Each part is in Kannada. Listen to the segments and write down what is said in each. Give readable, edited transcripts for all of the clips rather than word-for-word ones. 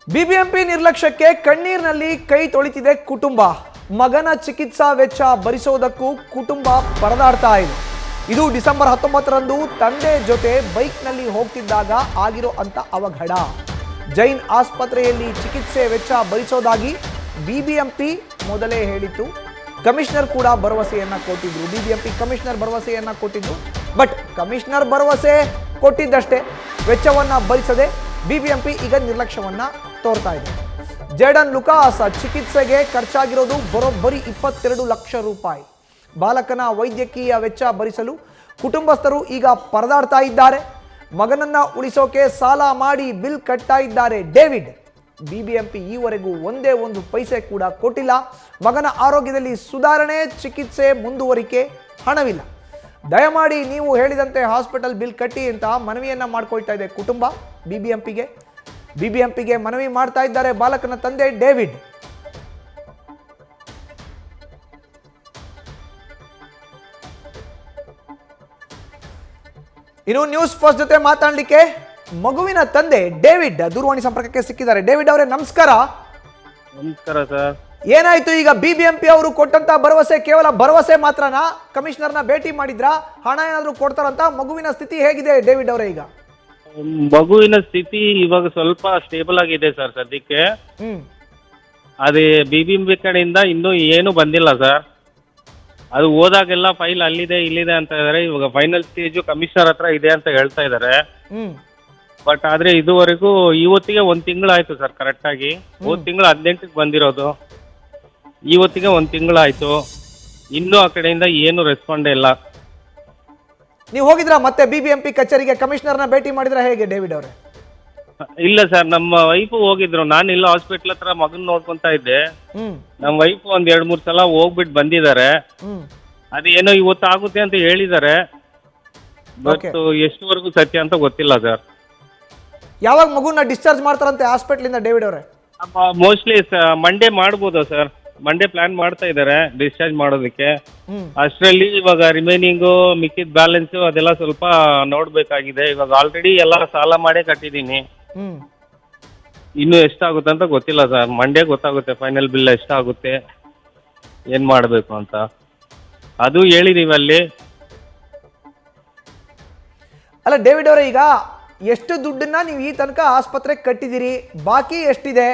ಬಿಬಿಎಂಪಿ ನಿರ್ಲಕ್ಷ್ಯಕ್ಕೆ ಕಣ್ಣೀರಿನಲ್ಲಿ ಕೈ ತೊಳಿತಿದೆ ಕುಟುಂಬ. ಮಗನ ಚಿಕಿತ್ಸಾ ವೆಚ್ಚ ಭರಿಸೋದಕ್ಕೂ ಕುಟುಂಬ ಪರದಾಡ್ತಾ ಇದೆ. ಇದು ಡಿಸೆಂಬರ್ 19ರಂದು ತಂದೆ ಜೊತೆ ಬೈಕ್ನಲ್ಲಿ ಹೋಗ್ತಿದ್ದಾಗ ಆಗಿರೋ ಅಂತ ಅವಘಡ. ಜೈನ್ ಆಸ್ಪತ್ರೆಯಲ್ಲಿ ಚಿಕಿತ್ಸೆ ವೆಚ್ಚ ಭರಿಸೋದಾಗಿ ಬಿಬಿಎಂಪಿ ಮೊದಲೇ ಹೇಳಿತ್ತು. ಕಮಿಷನರ್ ಕೂಡ ಭರವಸೆಯನ್ನ ಕೊಟ್ಟಿದ್ರು. ಬಿಬಿಎಂಪಿ ಕಮಿಷನರ್ ಭರವಸೆಯನ್ನ ಕೊಟ್ಟಿದ್ರು. ಬಟ್ ಕಮಿಷನರ್ ಭರವಸೆ ಕೊಟ್ಟಿದ್ದಷ್ಟೇ, ವೆಚ್ಚವನ್ನ ಭರಿಸದೆ ಬಿಬಿಎಂಪಿ ಈಗ ನಿರ್ಲಕ್ಷ್ಯವನ್ನ ತೋರ್ತಾ ಇದೆ. ಜೇಡನ್ ಲುಕಾಸ್ ಚಿಕಿತ್ಸೆಗೆ ಖರ್ಚಾಗಿರೋದು ಬರೋಬ್ಬರಿ 22 ಲಕ್ಷ ರೂಪಾಯಿ. ಬಾಲಕನ ವೈದ್ಯಕೀಯ ವೆಚ್ಚ ಭರಿಸಲು ಕುಟುಂಬಸ್ಥರು ಈಗ ಪರದಾಡ್ತಾ ಇದ್ದಾರೆ. ಮಗನನ್ನ ಉಳಿಸೋಕೆ ಸಾಲ ಮಾಡಿ ಬಿಲ್ ಕಟ್ತಾ ಇದ್ದಾರೆ ಡೇವಿಡ್. ಬಿಬಿಎಂಪಿ ಈವರೆಗೂ ಒಂದೇ ಒಂದು ಪೈಸೆ ಕೂಡ ಕೊಟ್ಟಿಲ್ಲ. ಮಗನ ಆರೋಗ್ಯದಲ್ಲಿ ಸುಧಾರಣೆ, ಚಿಕಿತ್ಸೆ ಮುಂದುವರಿಕೆ, ಹಣವಿಲ್ಲ. ದಯಮಾಡಿ ನೀವು ಹೇಳಿದಂತೆ ಹಾಸ್ಪಿಟಲ್ ಬಿಲ್ ಕಟ್ಟಿ ಅಂತ ಮನವಿಯನ್ನ ಮಾಡ್ಕೊಳ್ತಾ ಇದೆ ಕುಟುಂಬ ಬಿಬಿಎಂಪಿಗೆ ಮನವಿ ಮಾಡ್ತಾ ಇದ್ದಾರೆ ಬಾಲಕನ ತಂದೆ ಡೇವಿಡ್. ಇನ್ನು ನ್ಯೂಸ್ ಫಸ್ಟ್ ಜೊತೆ ಮಾತಾಡಲಿಕ್ಕೆ ಮಗುವಿನ ತಂದೆ ಡೇವಿಡ್ ದೂರವಾಣಿ ಸಂಪರ್ಕಕ್ಕೆ ಸಿಕ್ಕಿದ್ದಾರೆ. ಡೇವಿಡ್ ಅವರೇ ನಮಸ್ಕಾರ. ನಮಸ್ಕಾರ ಸರ್. ಏನಾಯ್ತು ಈಗ? ಬಿಬಿಎಂಪಿ ಅವರು ಕೊಟ್ಟಂತ ಭರವಸೆ ಕೇವಲ ಭರವಸೆ ಮಾತ್ರನಾ? ಕಮಿಷನರ್ನ ಭೇಟಿ ಮಾಡಿದ್ರಾ? ಹಣ ಏನಾದ್ರು ಕೊಡ್ತಾರಂತ? ಮಗುವಿನ ಸ್ಥಿತಿ ಹೇಗಿದೆ ಡೇವಿಡ್ ಅವರೇ ಈಗ? ಮಗುವಿನ ಸ್ಥಿತಿ ಇವಾಗ ಸ್ವಲ್ಪ ಸ್ಟೇಬಲ್ ಆಗಿದೆ ಸರ್ ಸದ್ಯಕ್ಕೆ. ಅದೇ ಬಿಬಿಎಂಪಿ ಕಡೆಯಿಂದ ಇನ್ನೂ ಏನು ಬಂದಿಲ್ಲ ಸರ್. ಅದು ಹೋದಾಗೆಲ್ಲ ಫೈಲ್ ಅಲ್ಲಿದೆ ಇಲ್ಲಿದೆ ಅಂತ ಇದಾರೆ. ಇವಾಗ ಫೈನಲ್ ಸ್ಟೇಜು ಕಮಿಷನರ್ ಹತ್ರ ಇದೆ ಅಂತ ಹೇಳ್ತಾ ಇದಾರೆ. ಬಟ್ ಆದ್ರೆ ಇದುವರೆಗೂ ಇವತ್ತಿಗೆ 1 ತಿಂಗಳಾಯ್ತು ಸರ್ ಕರೆಕ್ಟಾಗಿ. ಹೋದ ತಿಂಗಳು 18ಕ್ಕೆ ಬಂದಿರೋದು, ಇವತ್ತಿಗೆ 1 ತಿಂಗಳಾಯ್ತು. ಇನ್ನೂ ಆ ಕಡೆಯಿಂದ ಏನು ರೆಸ್ಪಾಂಡೇ ಇಲ್ಲ. ನೀವು ಹೋಗಿದ್ರಾ ಮತ್ತೆ ಬಿಬಿಎಂಪಿ ಕಚೇರಿಗೆ? ಕಮಿಷನರ್ನ ಭೇಟಿ ಮಾಡಿದ್ರ ಹೇಗೆ ಡೇವಿಡ್ ಅವರೇ? ಇಲ್ಲ ಸರ್, ನಮ್ಮ ವೈಫ್ ಹೋಗಿದ್ರು. ನಾನು ಇಲ್ಲ ಹಾಸ್ಪಿಟ್ಲ್ ಹತ್ರ ಮಗನ್ ನೋಡ್ಕೊಂತಾ ಇದ್ದೆ. ನಮ್ಮ ವೈಫ್ 1-2-3 ಸಲ ಹೋಗ್ಬಿಟ್ಟು ಬಂದಿದ್ದಾರೆ. ಅದೇನೋ ಇವತ್ತು ಆಗುತ್ತೆ ಅಂತ ಹೇಳಿದ್ದಾರೆ. ಬಟ್ ಎಷ್ಟುವರೆಗೂ ಸತ್ಯ ಅಂತ ಗೊತ್ತಿಲ್ಲ ಸರ್. ಯಾವಾಗ ಮಗುನ ಡಿಸ್ಚಾರ್ಜ್ ಮಾಡ್ತಾರಂತೆ ಹಾಸ್ಪಿಟ್ಲಿಂದ ಡೇವಿಡ್ ಅವರೇ? ಮೋಸ್ಟ್ಲಿ ಮಂಡೇ ಮಾಡ್ಬೋದಾ ಸರ್? ಮಂಡೇ ಪ್ಲಾನ್ ಮಾಡ್ತಾ ಇದ್ದಾರೆ ಡಿಸ್ಚಾರ್ಜ್ ಮಾಡೋದಕ್ಕೆ. ಅಷ್ಟರಲ್ಲಿ ಇವಾಗ ರಿಮೈನಿಂಗು ಮಿಕ್ಕಿದ ಬ್ಯಾಲೆನ್ಸ್ ಅದೆಲ್ಲ ಸ್ವಲ್ಪ ನೋಡ್ಬೇಕಾಗಿದೆ. ಇವಾಗ ಆಲ್ರೆಡಿ ಎಲ್ಲ ಸಾಲ ಮಾಡೇ ಕಟ್ಟಿದ್ದೀನಿ. ಇನ್ನು ಎಷ್ಟಾಗುತ್ತೆ ಅಂತ ಗೊತ್ತಿಲ್ಲ ಸರ್. ಮಂಡೇ ಗೊತ್ತಾಗುತ್ತೆ ಫೈನಲ್ ಬಿಲ್ ಎಷ್ಟಾಗುತ್ತೆ, ಏನ್ ಮಾಡಬೇಕು ಅಂತ. ಅದು ಹೇಳಿದೀವಿ ಅಲ್ಲಿ. ಅಲ್ಲ ಡೇವಿಡ್ ಅವರೇ, ಈಗ ಎಷ್ಟು ದುಡ್ಡನ್ನ ನೀವು ಈ ತನಕ ಆಸ್ಪತ್ರೆಗೆ ಕಟ್ಟಿದಿರಿ? ಬಾಕಿ ಎಷ್ಟಿದೆ?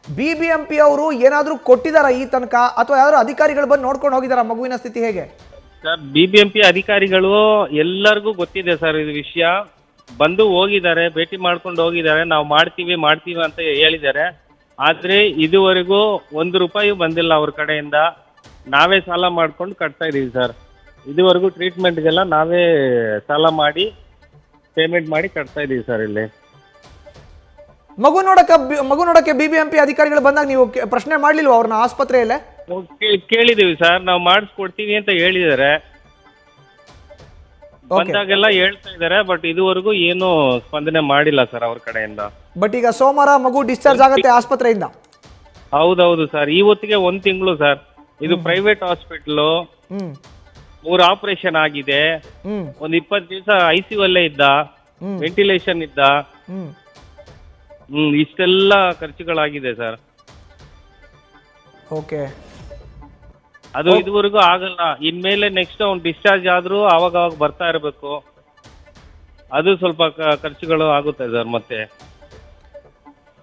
ಬಿಬಿಎಂಪಿ ಅವರು ಏನಾದರೂ ಕೊಟ್ಟಿದಾರ ಈ ತನಕ, ಅಥವಾ ಯಾರು ಅಧಿಕಾರಿಗಳು ಬಂದು ನೋಡ್ಕೊಂಡು ಹೋಗಿದಾರ ಮಗುವಿನ ಸ್ಥಿತಿ ಹೇಗೆ? ಸರ್, ಬಿಬಿಎಂಪಿ ಅಧಿಕಾರಿಗಳು ಎಲ್ಲರಿಗೂ ಗೊತ್ತಿದೆ ಸರ್ ಇದು ವಿಷಯ. ಬಂದು ಹೋಗಿದ್ದಾರೆ, ಭೇಟಿ ಮಾಡ್ಕೊಂಡು ಹೋಗಿದ್ದಾರೆ. ನಾವು ಮಾಡ್ತೀವಿ ಅಂತ ಹೇಳಿದ್ದಾರೆ. ಆದ್ರೆ ಇದುವರೆಗೂ 1 ರೂಪಾಯಿ ಬಂದಿಲ್ಲ ಅವ್ರ ಕಡೆಯಿಂದ. ನಾವೇ ಸಾಲ ಮಾಡ್ಕೊಂಡು ಕಟ್ತಾ ಇದೀವಿ ಸರ್. ಇದುವರೆಗೂ ಟ್ರೀಟ್ಮೆಂಟ್ಗೆಲ್ಲ ನಾವೇ ಸಾಲ ಮಾಡಿ ಪೇಮೆಂಟ್ ಮಾಡಿ ಕಟ್ತಾ ಇದೀವಿ ಸರ್. ಇಲ್ಲಿ ಮಗು ನೋಡಕ್ಕೆ ಬಿಬಿಎಂಪಿ ಅಧಿಕಾರಿಗಳು ಬಂದಾಗ ನೀವು ಪ್ರಶ್ನೆ ಮಾಡ್ಲಿಲ್ವಾ ಅವ್ರನ್ನ ಆಸ್ಪತ್ರೆಯಲ್ಲೇ? ಕೇಳಿದೀವಿ ಸರ್, ನಾವು ಮಾಡಿಸ್ಕೊಡ್ತೀವಿ ಅಂತ ಹೇಳಿದ್ದಾರೆ. ಬಂದಾಗೆಲ್ಲ ಹೇಳ್ತಾ ಇದ್ದಾರೆ. ಬಟ್ ಇದುವರೆಗೂ ಏನು ಸ್ಪಂದನೆ ಮಾಡಿಲ್ಲ ಸರ್ ಅವ್ರ ಕಡೆಯಿಂದ. ಬಟ್ ಈಗ ಸೋಮವಾರ ಮಗು ಡಿಸ್ಚಾರ್ಜ್ ಆಗುತ್ತೆ ಆಸ್ಪತ್ರೆಯಿಂದ? ಹೌದೌದು ಸರ್. ಇವತ್ತಿಗೆ 1 ತಿಂಗಳು ಸರ್. ಇದು ಪ್ರೈವೇಟ್ ಹಾಸ್ಪಿಟ್ಲು. 3 ಆಪರೇಷನ್ ಆಗಿದೆ. ಒಂದು 20 ದಿವಸ ICU ಅಲ್ಲೇ ಇದ್ದ, ವೆಂಟಿಲೇಷನ್ ಇದ್ದ. ಇಷ್ಟೆಲ್ಲ ಖರ್ಚುಗಳಾಗಿದೆ ಸರ್. ಓಕೆ, ಅದು ಇದುವರೆಗೂ ಆಗಲ್ಲ. ಇನ್ಮೇಲೆ ನೆಕ್ಸ್ಟ್ ಅವ್ನು ಡಿಸ್ಚಾರ್ಜ್ ಆದ್ರೂ ಅವಾಗ ಬರ್ತಾ ಇರಬೇಕು. ಅದು ಸ್ವಲ್ಪ ಖರ್ಚುಗಳು ಆಗುತ್ತೆ ಸರ್ ಮತ್ತೆ.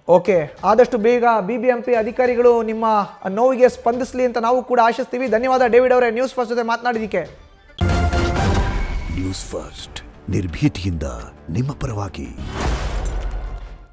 ಓಕೆ, ಆದಷ್ಟು ಬೇಗ ಬಿಬಿಎಂಪಿ ಅಧಿಕಾರಿಗಳು ನಿಮ್ಮ ನೋವಿಗೆ ಸ್ಪಂದಿಸಲಿ ಅಂತ ನಾವು ಕೂಡ ಆಶಿಸ್ತೀವಿ. ಧನ್ಯವಾದ ಡೇವಿಡ್ ಅವರೇ, ನ್ಯೂಸ್ ಫಸ್ಟ್ ಜೊತೆ ಮಾತನಾಡಿದಕ್ಕೆ. ನ್ಯೂಸ್ ಫಸ್ಟ್ ನಿರ್ಭೀತಿಯಿಂದ ನಿಮ್ಮ ಪರವಾಗಿ.